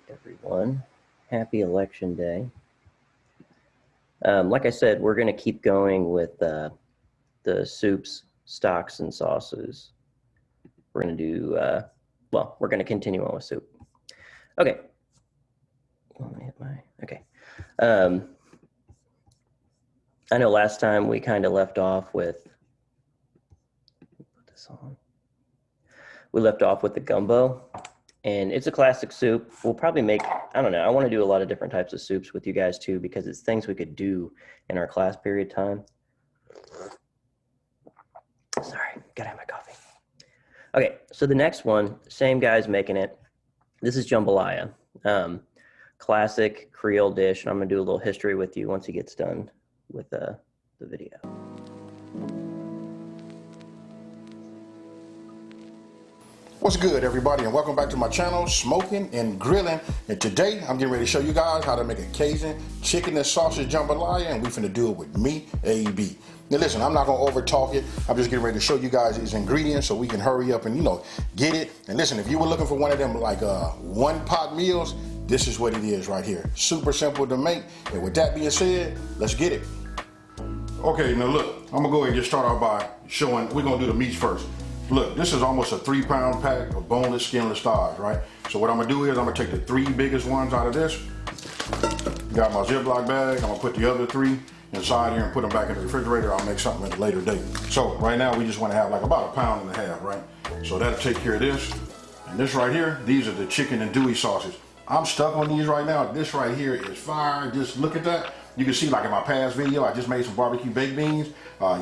everyone. Happy election day. Like I said, we're going to keep going with the soups, stocks, and sauces. We're going to do, we're going to continue on with soup. Okay. Let me hit my, okay. I know last time we kind of left off with, put this on. We left off with the gumbo. And it's a classic soup. We'll probably make, I don't know, I want to do a lot of different types of soups with you guys too, because it's things we could do in our class period time. Sorry, gotta have my coffee. Okay, so the next one, same guy's making it. This is jambalaya, classic Creole dish. And I'm gonna do a little history with you once he gets done with the video. What's good, everybody, and welcome back to my channel, Smoking and Grilling. And today I'm getting ready to show you guys how to make a Cajun chicken and sausage jambalaya, and we finna do it with me, AB. Now listen, I'm not gonna over talk it. I'm just getting ready to show you guys these ingredients so we can hurry up and get it. And listen, if you were looking for one of them like one pot meals, this is what it is right here. Super simple to make. And with that being said, let's get it. Okay, now look, I'm gonna go ahead and just start off by showing, we're gonna do the meats first. Look, this is almost a 3-pound pack of boneless, skinless thighs, right? So what I'm gonna do is I'm gonna take the 3 biggest ones out of this. Got my Ziploc bag. I'm gonna put the other 3 inside here and put them back in the refrigerator. I'll make something at a later date. So right now we just wanna have like about 1.5 pounds, right? So that'll take care of this. And this right here, these are the chicken andouille sauces. I'm stuck on these right now. This right here is fire. Just look at that. You can see like in my past video, I just made some barbecue baked beans.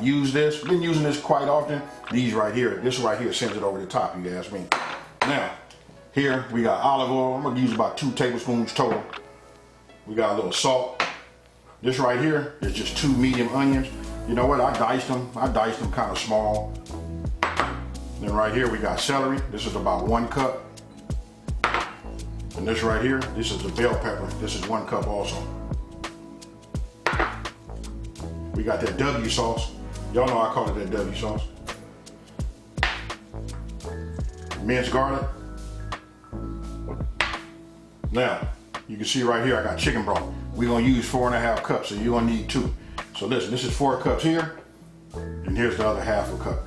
Use this, been using this quite often. These right here, this right here sends it over the top, you ask me. Now, here we got olive oil. I'm gonna use about 2 tablespoons total. We got a little salt. This right here is just 2 medium onions. You know what, I diced them kind of small. Then right here we got celery. This is about 1 cup. And this right here, this is the bell pepper. This is 1 cup also. We got that W sauce. Y'all know I call it that W sauce. Minced garlic. Now, you can see right here I got chicken broth. We're gonna use 4.5 cups, so you're gonna need 2. So listen, this is 4 cups here, and here's the other half a cup.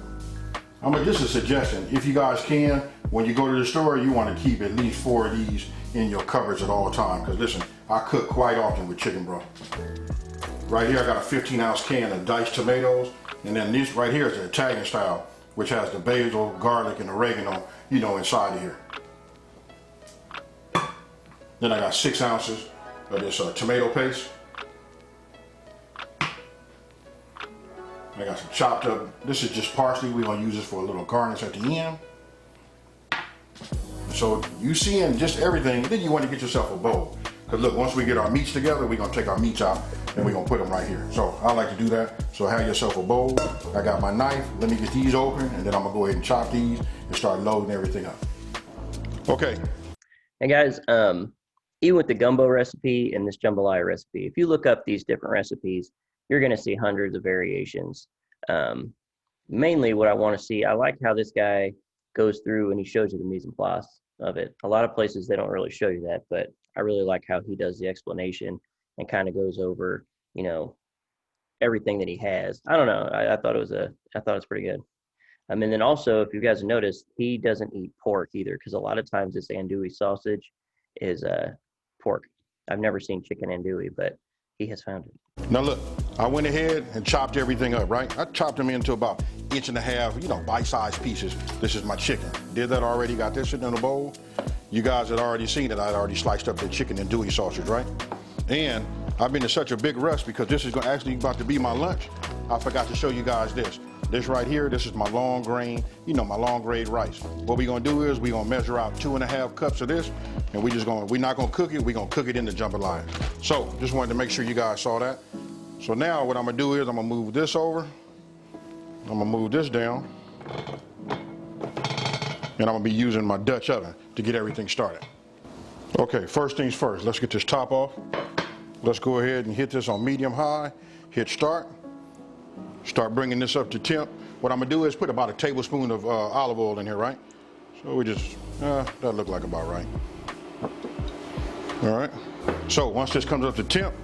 Just a suggestion, if you guys can, when you go to the store, you wanna keep at least 4 of these in your cupboards at all times, because listen, I cook quite often with chicken broth. Right here I got a 15-ounce can of diced tomatoes, and then this right here is the Italian style, which has the basil, garlic, and oregano, inside of here. Then I got 6 ounces of this tomato paste. I got some chopped up, this is just parsley. We're gonna use this for a little garnish at the end. So you seeing just everything, then you want to get yourself a bowl. Because look, once we get our meats together, we're gonna take our meats out and we're gonna put them right here. So I like to do that. So have yourself a bowl. I got my knife. Let me get these open, and then I'm gonna go ahead and chop these and start loading everything up. Okay. Hey guys, even with the gumbo recipe and this jambalaya recipe, if you look up these different recipes, you're gonna see hundreds of variations. Mainly what I wanna see, I like how this guy goes through and he shows you the mise en place of it. A lot of places they don't really show you that, but I really like how he does the explanation and kind of goes over, everything that he has. I don't know. I thought it was pretty good. And then also, if you guys have noticed, he doesn't eat pork either, because a lot of times this andouille sausage is pork. I've never seen chicken andouille, but he has found it. Now look, I went ahead and chopped everything up, right? I chopped them into about 1.5 inch, bite-sized pieces. This is my chicken. Did that already, got this in a bowl. You guys had already seen it. I'd already sliced up the chicken andouille sausage, right? And I've been in such a big rush because this is actually about to be my lunch. I forgot to show you guys this. This right here, this is my long grain, my long grade rice. What we're gonna do is we're gonna measure out 2.5 cups of this, and we're not gonna cook it, we're gonna cook it in the jambalaya. So just wanted to make sure you guys saw that. So now what I'm gonna do is I'm gonna move this over, I'm gonna move this down, and I'm gonna be using my Dutch oven to get everything started. Okay, first things first, let's get this top off. Let's go ahead and hit this on medium high, hit start. Start bringing this up to temp. What I'm gonna do is put about 1 tablespoon of olive oil in here, right? So we just, that look like about right. All right. So once this comes up to temp,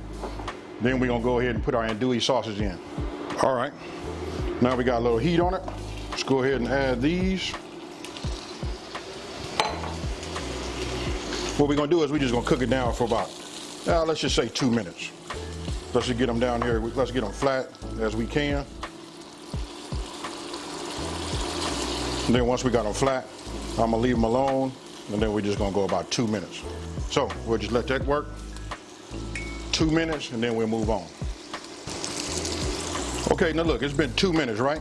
then we're gonna go ahead and put our andouille sausage in. All right. Now we got a little heat on it. Let's go ahead and add these. What we're gonna do is we're just gonna cook it down for about, let's just say 2 minutes. Let's just get them down here. Let's get them flat as we can. And then once we got them flat, I'm gonna leave them alone, and then we're just gonna go about 2 minutes. So we'll just let that work. 2 minutes, and then we'll move on. Okay, now look, it's been 2 minutes, right?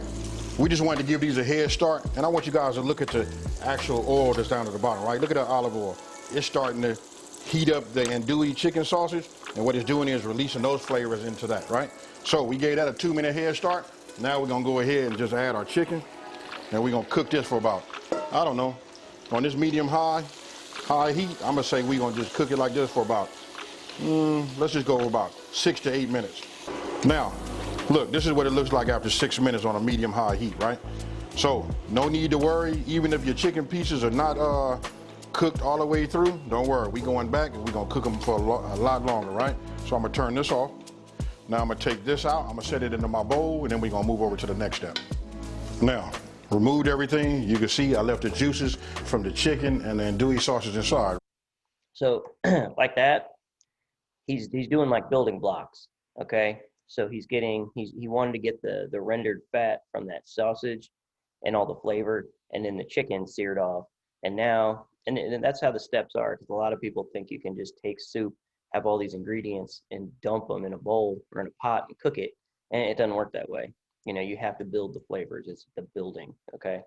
We just wanted to give these a head start, and I want you guys to look at the actual oil that's down at the bottom, right? Look at that olive oil. It's starting to heat up the andouille chicken sausage, and what it's doing is releasing those flavors into that, right? So we gave that a 2 minute head start. Now we're gonna go ahead and just add our chicken, and we're gonna cook this for about, I don't know, on this medium high heat, I'm gonna say we're gonna just cook it like this for about, let's just go about 6 to 8 minutes. Now, look, this is what it looks like after 6 minutes on a medium high heat, right? So no need to worry, even if your chicken pieces are not cooked all the way through, don't worry, we going back and we're gonna cook them for a lot longer, right? So I'm gonna turn this off. Now I'm gonna take this out, I'm gonna set it into my bowl, and then we're gonna move over to the next step. Now, removed everything. You can see I left the juices from the chicken and the andouille sausage inside. So like that, he's doing like building blocks, okay? So he wanted to get the rendered fat from that sausage and all the flavor, and then the chicken seared off. And now, and that's how the steps are, because a lot of people think you can just take soup, have all these ingredients, and dump them in a bowl or in a pot and cook it, and it doesn't work that way. You know, you have to build the flavors. It's the building, okay?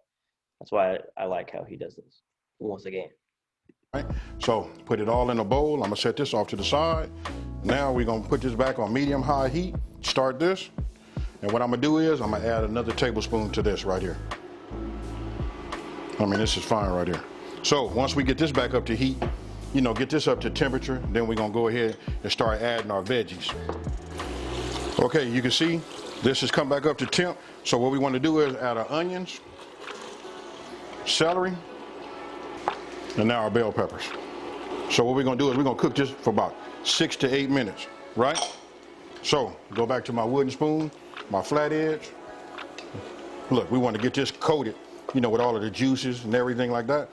That's why I like how he does this, once again. Right, so put it all in a bowl. I'm gonna set this off to the side. Now we're gonna put this back on medium high heat, start this. And what I'm gonna do is I'm gonna add another tablespoon to this right here. I mean, this is fine right here. So once we get this back up to heat, you know, get this up to temperature, then we're gonna go ahead and start adding our veggies. Okay, you can see this has come back up to temp. So what we want to do is add our onions, celery, and now our bell peppers. So what we're gonna do is we're gonna cook this for about 6 to 8 minutes, right? So go back to my wooden spoon, my flat edge. Look, we want to get this coated, you know, with all of the juices and everything like that.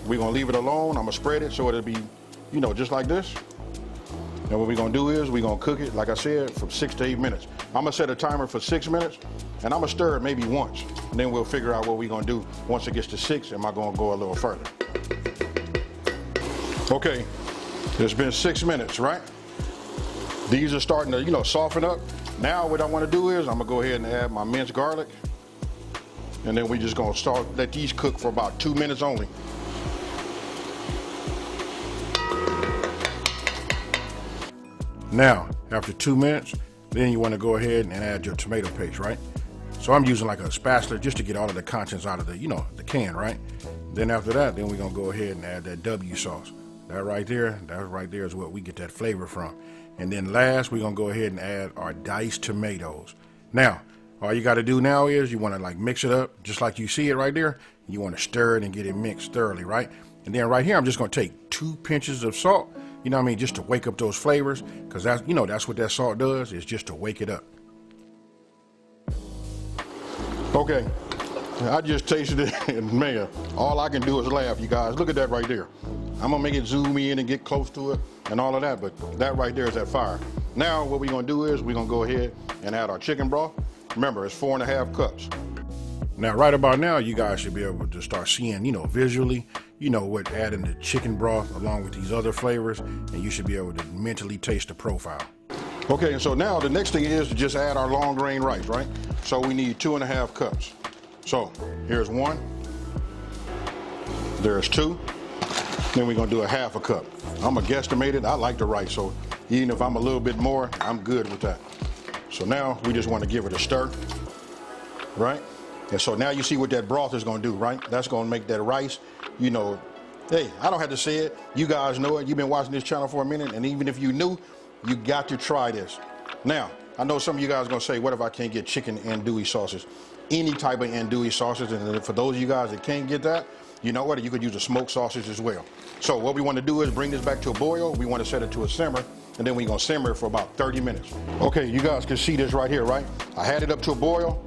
We're gonna leave it alone. I'm gonna spread it so it'll be, you know, just like this. And what we're gonna do is we're gonna cook it, like I said, from 6 to 8 minutes. I'm gonna set a timer for 6 minutes, and I'm gonna stir it maybe once. And then we'll figure out what we're gonna do once it gets to 6. Am I gonna go a little further? Okay, it's been 6 minutes, right? These are starting to, you know, soften up. Now what I wanna do is I'm gonna go ahead and add my minced garlic. And then we're just gonna let these cook for about 2 minutes only. Now, after 2 minutes, then you want to go ahead and add your tomato paste, right? So I'm using like a spatula just to get all of the contents out of the, you know, the can, right? Then after that, then we're gonna go ahead and add that W sauce. That right there is what we get that flavor from. And then last, we're gonna go ahead and add our diced tomatoes. Now, all you gotta do now is you wanna like mix it up, just like you see it right there. You wanna stir it and get it mixed thoroughly, right? And then right here, I'm just gonna take 2 pinches of salt, you know what I mean, just to wake up those flavors, because that's, you know, that's what that salt does, is just to wake it up. Okay, I just tasted it, and man, all I can do is laugh, you guys. Look at that right there. I'm gonna make it zoom in and get close to it and all of that, but that right there is that fire. Now what we're gonna do is we're gonna go ahead and add our chicken broth. Remember, it's 4.5 cups. Now, right about now, you guys should be able to start seeing, you know, visually, you know, what adding the chicken broth along with these other flavors, and you should be able to mentally taste the profile. Okay, and so now the next thing is to just add our long grain rice, right? So we need 2.5 cups. So here's 1, there's 2, then we're gonna do a 1/2 cup. I'm gonna guesstimate it. I like the rice, so even if I'm a little bit more, I'm good with that. So now we just want to give it a stir, right? And so now you see what that broth is gonna do, right? That's gonna make that rice, you know, hey, I don't have to say it. You guys know it. You've been watching this channel for a minute, and even if you knew, you got to try this. Now, I know some of you guys are gonna say, what if I can't get chicken andouille sausage? Any type of andouille sausage, and for those of you guys that can't get that, You know what? You could use a smoked sausage as well. So what we want to do is bring this back to a boil. We want to set it to a simmer, and then we're going to simmer it for about 30 minutes. Okay, you guys can see this right here, right? I had it up to a boil.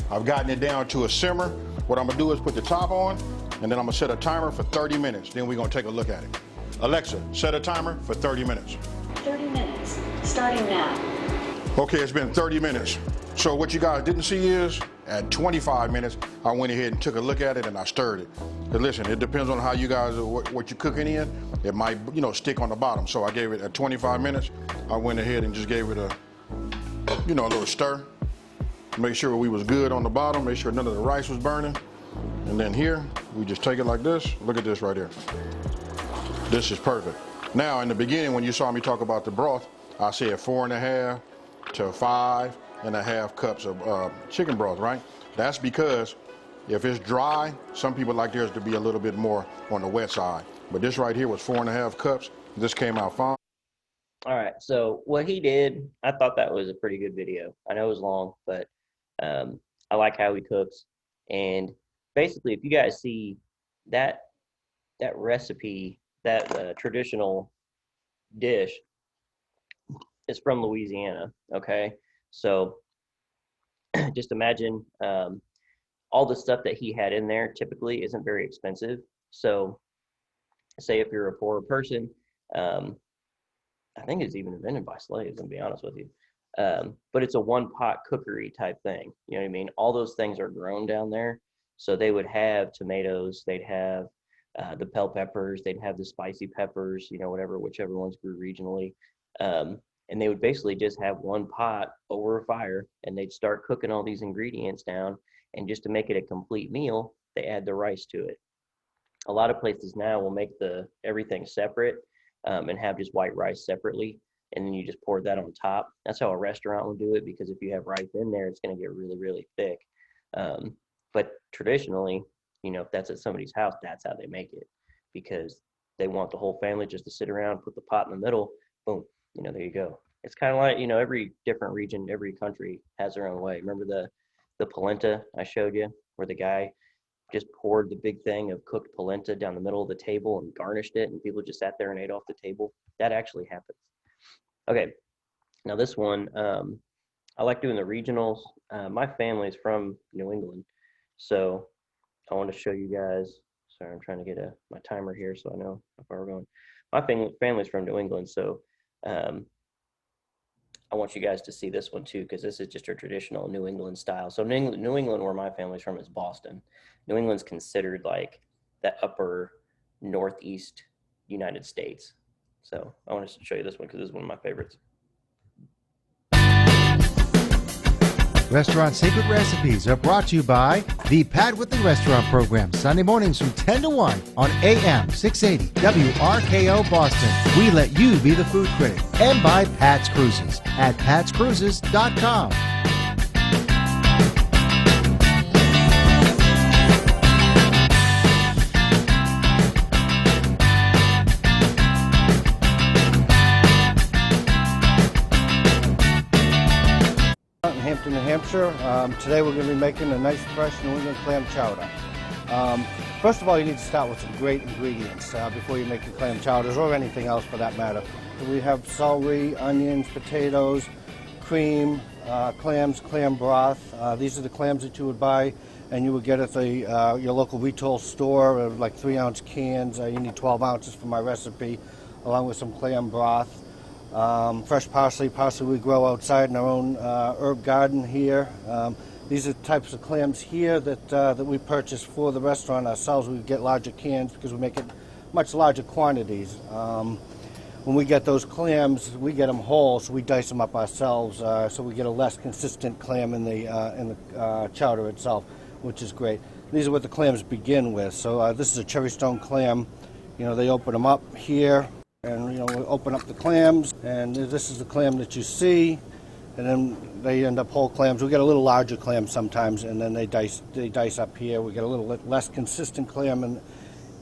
I've gotten it down to a simmer. What I'm going to do is put the top on, and then I'm going to set a timer for 30 minutes. Then we're going to take a look at it. Alexa, set a timer for 30 minutes. 30 minutes, starting now. Okay, it's been 30 minutes. So what you guys didn't see is, at 25 minutes, I went ahead and took a look at it and I stirred it. But listen, it depends on how you guys, what you're cooking in. It might, stick on the bottom. So I gave it at 25 minutes. I went ahead and just gave it a little stir. Make sure we was good on the bottom. Make sure none of the rice was burning. And then here, we just take it like this. Look at this right here. This is perfect. Now, in the beginning, when you saw me talk about the broth, I said 4.5 to 5.5 cups of chicken broth, right? That's because if it's dry, some people like theirs to be a little bit more on the wet side. But this right here was 4.5 cups. This came out fine. All right, so what he did, I thought that was a pretty good video. I know it was long, but I like how he cooks. And basically, if you guys see that recipe, that traditional dish is from Louisiana, okay? So just imagine all the stuff that he had in there typically isn't very expensive. So say if you're a poor person, I think it's even invented by slaves, to be honest with you. But it's a one-pot cookery type thing. You know what I mean? All those things are grown down there. So they would have tomatoes, they'd have the bell peppers, they'd have the spicy peppers, whichever ones grew regionally. And they would basically just have one pot over a fire, and they'd start cooking all these ingredients down. And just to make it a complete meal, they add the rice to it. A lot of places now will make everything separate and have just white rice separately, and then you just pour that on top. That's how a restaurant will do it, because if you have rice in there, it's going to get really, really thick. But traditionally, if that's at somebody's house, that's how they make it, because they want the whole family just to sit around, put the pot in the middle, boom, there you go. It's kind of like, every different region, every country has their own way. Remember the polenta I showed you, where the guy just poured the big thing of cooked polenta down the middle of the table and garnished it, and people just sat there and ate off the table? That actually happens. Okay, now this one, I like doing the regionals. My family's from New England, so I want to show you guys. Sorry, I'm trying to get my timer here so I know how far we're going. My family's from New England, so I want you guys to see this one too, because this is just a traditional New England style. So New England, where my family's from, is Boston. New England's considered like the upper northeast United States. So I want to show you this one because this is one of my favorites. Restaurant Secret Recipes are brought to you by the Pat Whitley Restaurant Program, Sunday mornings from 10 to 1 on AM 680 WRKO Boston. We let you be the food critic. And by Pat's Cruises at patscruises.com. Hampton, New Hampshire. Today we're going to be making a nice fresh New England clam chowder. First of all, you need to start with some great ingredients before you make your clam chowders, or anything else for that matter. We have celery, onions, potatoes, cream, clams, clam broth. These are the clams that you would buy and you would get at your local retail store, like 3-ounce cans. You need 12 ounces for my recipe, along with some clam broth. Fresh parsley we grow outside in our own herb garden here. These are the types of clams here that we purchase for the restaurant ourselves. We get larger cans because we make it much larger quantities. When we get those clams, we get them whole, so we dice them up ourselves, so we get a less consistent clam in the chowder itself, which is great. These are what the clams begin with. So this is a cherry stone clam. They open them up here. And we open up the clams, and this is the clam that you see, and then they end up whole clams. We get a little larger clam sometimes, and then they dice up here. We get a little less consistent clam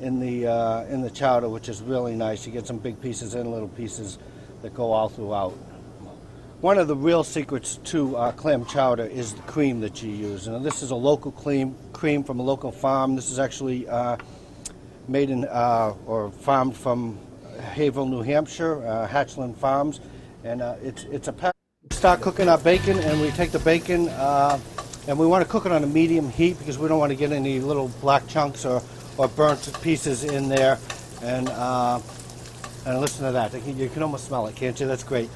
in the chowder, which is really nice. You get some big pieces and little pieces that go all throughout. One of the real secrets to clam chowder is the cream that you use. And this is a local cream from a local farm. This is actually made in or farmed from Haverhill, New Hampshire, Hatchland Farms. And it's a pack. Start cooking our bacon, and we take the bacon and we want to cook it on a medium heat because we don't want to get any little black chunks or burnt pieces in there. And listen to that. You can almost smell it, can't you? That's great.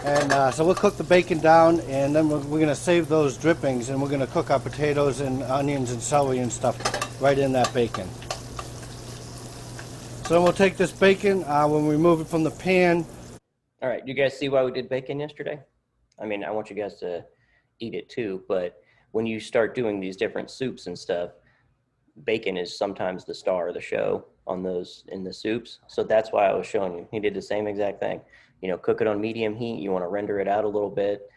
And so we'll cook the bacon down, and then we're going to save those drippings, and we're going to cook our potatoes and onions and celery and stuff right in that bacon. So then we'll take this bacon, when we remove it from the pan. All right, you guys see why we did bacon yesterday? I mean, I want you guys to eat it too, but when you start doing these different soups and stuff, bacon is sometimes the star of the show on those in the soups. So that's why I was showing you. He did the same exact thing. You know, cook it on medium heat. You want to render it out a little bit.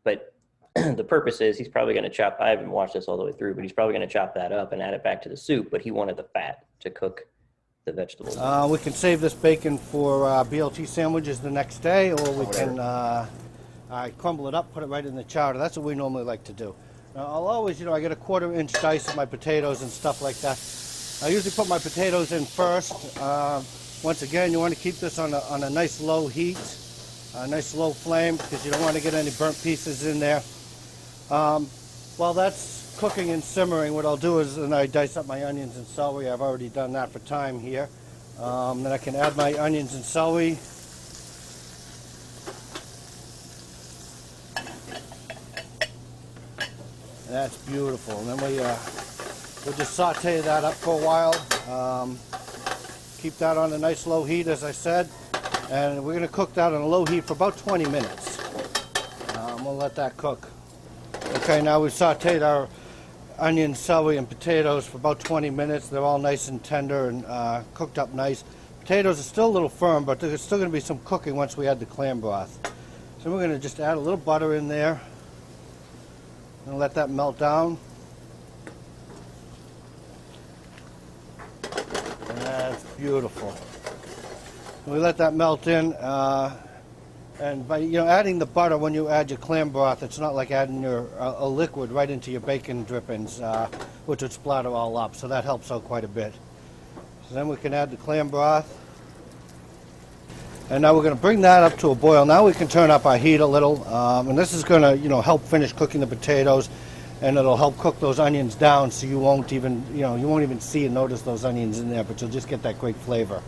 But the purpose is he's probably going to chop, I haven't watched this all the way through, but he's probably going to chop that up and add it back to the soup. But he wanted the fat to cook the vegetables. We can save this bacon for BLT sandwiches the next day, or we can crumble it up, put it right in the chowder. That's what we normally like to do. Now, I'll always, I get a 1/4 inch dice of my potatoes and stuff like that. I usually put my potatoes in first. Once again, you want to keep this on a nice low heat, a nice low flame, because you don't want to get any burnt pieces in there. While that's cooking and simmering, what I'll do is then I dice up my onions and celery. I've already done that for time here. Then I can add my onions and celery. And that's beautiful. And then we'll just saute that up for a while. Keep that on a nice low heat, as I said. And we're going to cook that on a low heat for about 20 minutes. We'll let that cook. Okay, now we've sauteed our onions, celery, and potatoes for about 20 minutes. They're all nice and tender and cooked up nice. Potatoes are still a little firm, but there's still going to be some cooking once we add the clam broth. So we're going to just add a little butter in there and let that melt down. And that's beautiful. And we let that melt in. And by adding the butter when you add your clam broth, it's not like adding a liquid right into your bacon drippings, which would splatter all up. So that helps out quite a bit. So then we can add the clam broth. And now we're going to bring that up to a boil. Now we can turn up our heat a little, and this is going to help finish cooking the potatoes, and it'll help cook those onions down, so you won't even see and notice those onions in there, but you'll just get that great flavor.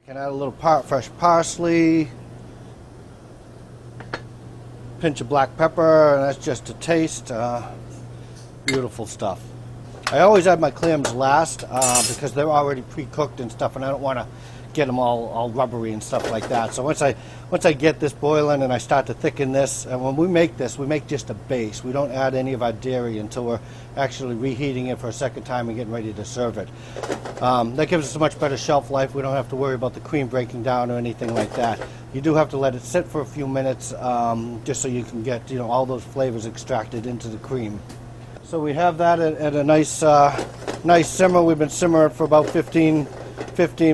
Can add a little fresh parsley, pinch of black pepper, and that's just a taste. Beautiful stuff. I always add my clams last because they're already pre-cooked and stuff, and I don't want to get them all rubbery and stuff like that. So once I get this boiling and I start to thicken this, and when we make this, we make just a base. We don't add any of our dairy until we're actually reheating it for a second time and getting ready to serve it. That gives us a much better shelf life. We don't have to worry about the cream breaking down or anything like that. You do have to let it sit for a few minutes just so you can get all those flavors extracted into the cream. So we have that at a nice simmer. We've been simmering for about 15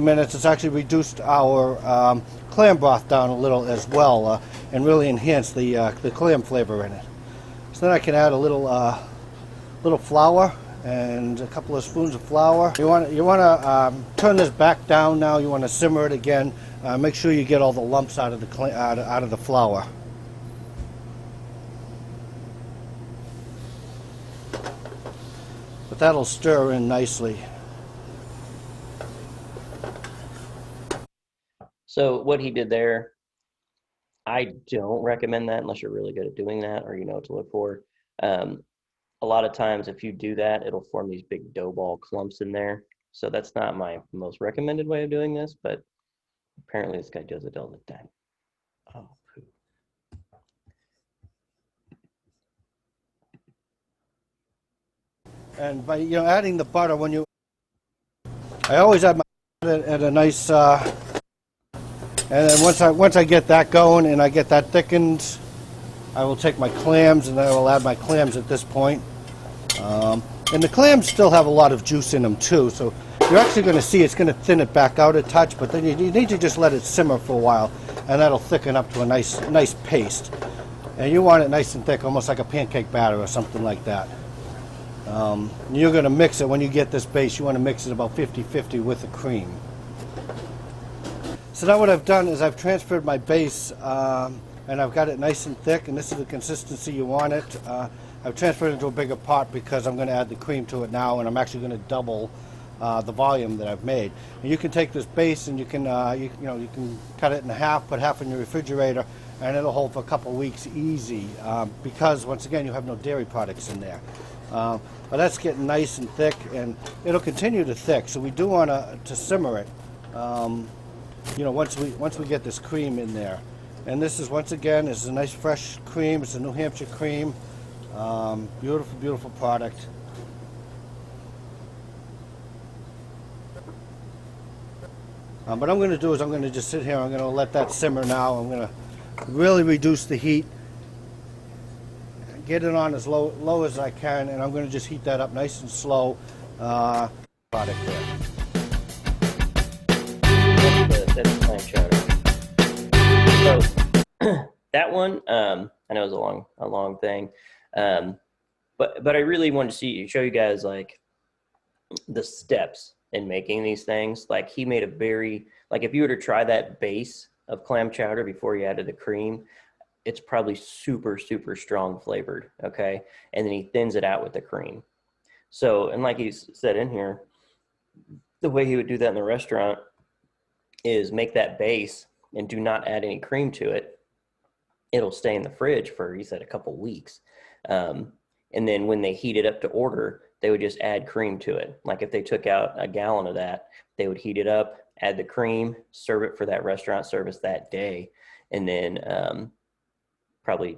minutes. It's actually reduced our clam broth down a little as well and really enhanced the clam flavor in it. So then I can add a little flour and a couple of spoons of flour. You want to turn this back down now. You want to simmer it again. Make sure you get all the lumps out of the flour. But that'll stir in nicely. So what he did there, I don't recommend that unless you're really good at doing that or you know what to look for. A lot of times if you do that, it'll form these big dough ball clumps in there. So that's not my most recommended way of doing this, but apparently this guy does it all the time. Oh, poop. And by adding the butter, I always add my butter at a nice, and then once I get that going and I get that thickened, I will take my clams and I will add my clams at this point. And the clams still have a lot of juice in them too, so you're actually going to see it's going to thin it back out a touch, but then you need to just let it simmer for a while, and that'll thicken up to a nice paste. And you want it nice and thick, almost like a pancake batter or something like that. You're going to mix it when you get this base. You want to mix it about 50-50 with the cream. So now what I've done is I've transferred my base, and I've got it nice and thick, and this is the consistency you want it. I've transferred it into a bigger pot because I'm going to add the cream to it now, and I'm actually going to double the volume that I've made. And you can take this base and you can you can cut it in half, put half in your refrigerator, and it'll hold for a couple of weeks easy, because once again you have no dairy products in there. But that's getting nice and thick, and it'll continue to thick. So we do want to simmer it. Once we get this cream in there. And this is, once again, this is a nice fresh cream. It's a New Hampshire cream. Beautiful, beautiful product. What I'm going to do is I'm going to just sit here. I'm going to let that simmer now. I'm going to really reduce the heat. Get it on as low as I can, and I'm going to just heat that up nice and slow. Product there. That's clam chowder. So that one, I know it's a long thing, but I really wanted to show you guys like the steps in making these things. Like he made if you were to try that base of clam chowder before you added the cream, it's probably super, super strong flavored, okay? And then he thins it out with the cream. So, and like he said in here, the way he would do that in the restaurant is make that base and do not add any cream to it. It'll stay in the fridge for, he said, a couple weeks. And then when they heat it up to order, they would just add cream to it. Like if they took out a gallon of that, they would heat it up, add the cream, serve it for that restaurant service that day. And then they probably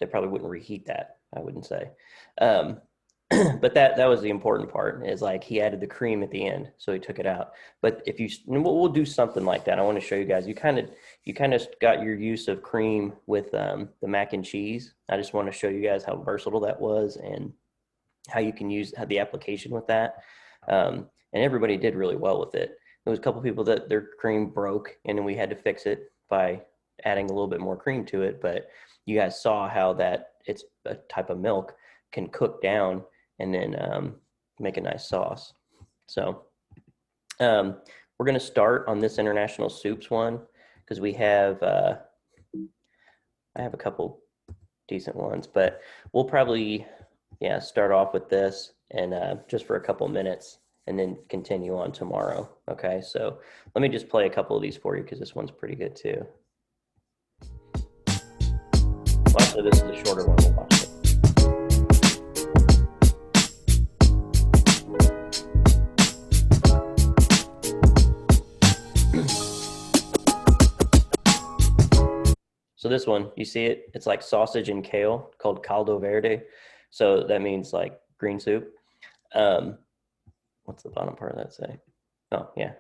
wouldn't reheat that, I wouldn't say. But that was the important part, is like he added the cream at the end, so he took it out. But if we'll do something like that. I want to show you guys. You kind of got your use of cream with the mac and cheese. I just want to show you guys how versatile that was and how you can have the application with that. And everybody did really well with it. There was a couple people that their cream broke, and then we had to fix it by adding a little bit more cream to it. But you guys saw how that it's a type of milk can cook down and then make a nice sauce. So we're going to start on this International Soups one because we have, I have a couple decent ones, but we'll probably, start off with this and just for a couple minutes and then continue on tomorrow. Okay, so let me just play a couple of these for you because this one's pretty good too. Well, actually, this is the shorter one. We'll watch it. So this one, you see it? It's like sausage and kale called caldo verde. So that means like green soup. What's the bottom part of that say? Oh, yeah.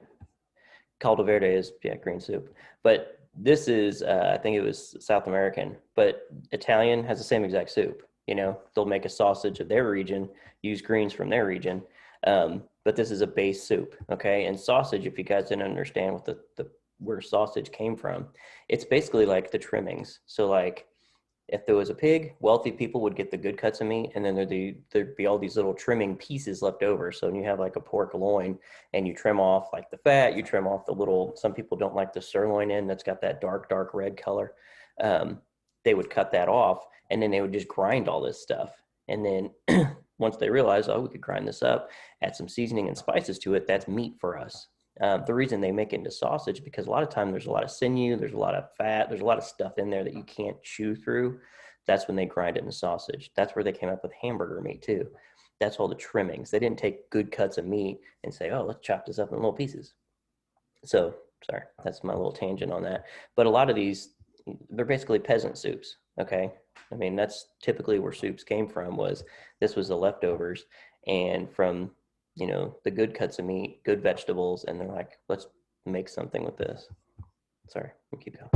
Caldo verde is, green soup. But this is, I think it was South American, but Italian has the same exact soup. They'll make a sausage of their region, use greens from their region. But this is a base soup, okay? And sausage, if you guys didn't understand what where sausage came from, it's basically like the trimmings. So like if there was a pig, wealthy people would get the good cuts of meat, and then there'd be all these little trimming pieces left over. So when you have like a pork loin and you trim off like the fat, you trim off the little, some people don't like the sirloin end that's got that dark red color. They would cut that off, and then they would just grind all this stuff. And then once they realized, we could grind this up, add some seasoning and spices to it, that's meat for us. The reason they make it into sausage, because a lot of time there's a lot of sinew, there's a lot of fat, there's a lot of stuff in there that you can't chew through. That's when they grind it into sausage. That's where they came up with hamburger meat too. That's all the trimmings. They didn't take good cuts of meat and say, let's chop this up in little pieces. So, sorry, that's my little tangent on that. But a lot of these, they're basically peasant soups, okay? I mean, that's typically where soups came from, this was the leftovers, and from the good cuts of meat, good vegetables, and they're like, let's make something with this. Sorry, we'll keep going.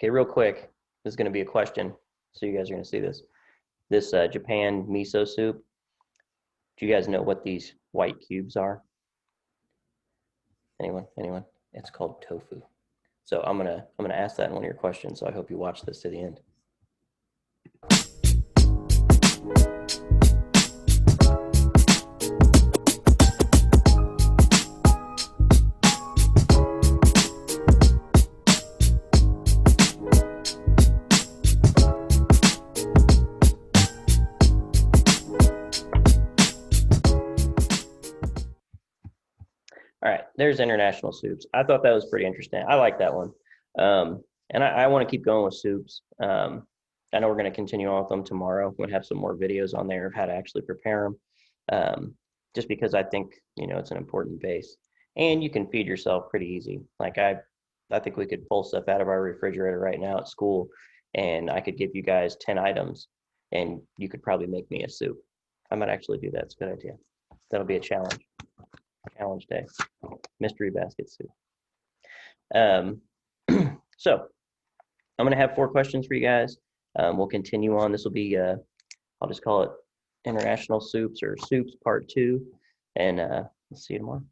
Okay, real quick, this is going to be a question, so you guys are going to see this. This Japan miso soup. Do you guys know what these white cubes are? Anyone? Anyone? It's called tofu. So I'm gonna ask that in one of your questions. So I hope you watch this to the end. All right, there's international soups. I thought that was pretty interesting. I like that one. And I want to keep going with soups. I know we're going to continue on with them tomorrow. We're going to have some more videos on there of how to actually prepare them. Just because I think, it's an important base. And you can feed yourself pretty easy. Like I think we could pull stuff out of our refrigerator right now at school, and I could give you guys 10 items, and you could probably make me a soup. I might actually do that. It's a good idea. That'll be a challenge. Challenge day. Mystery basket soup. So I'm going to have 4 questions for you guys. We'll continue on. This will be, I'll just call it International Soups or Soups Part 2. And we'll see you tomorrow.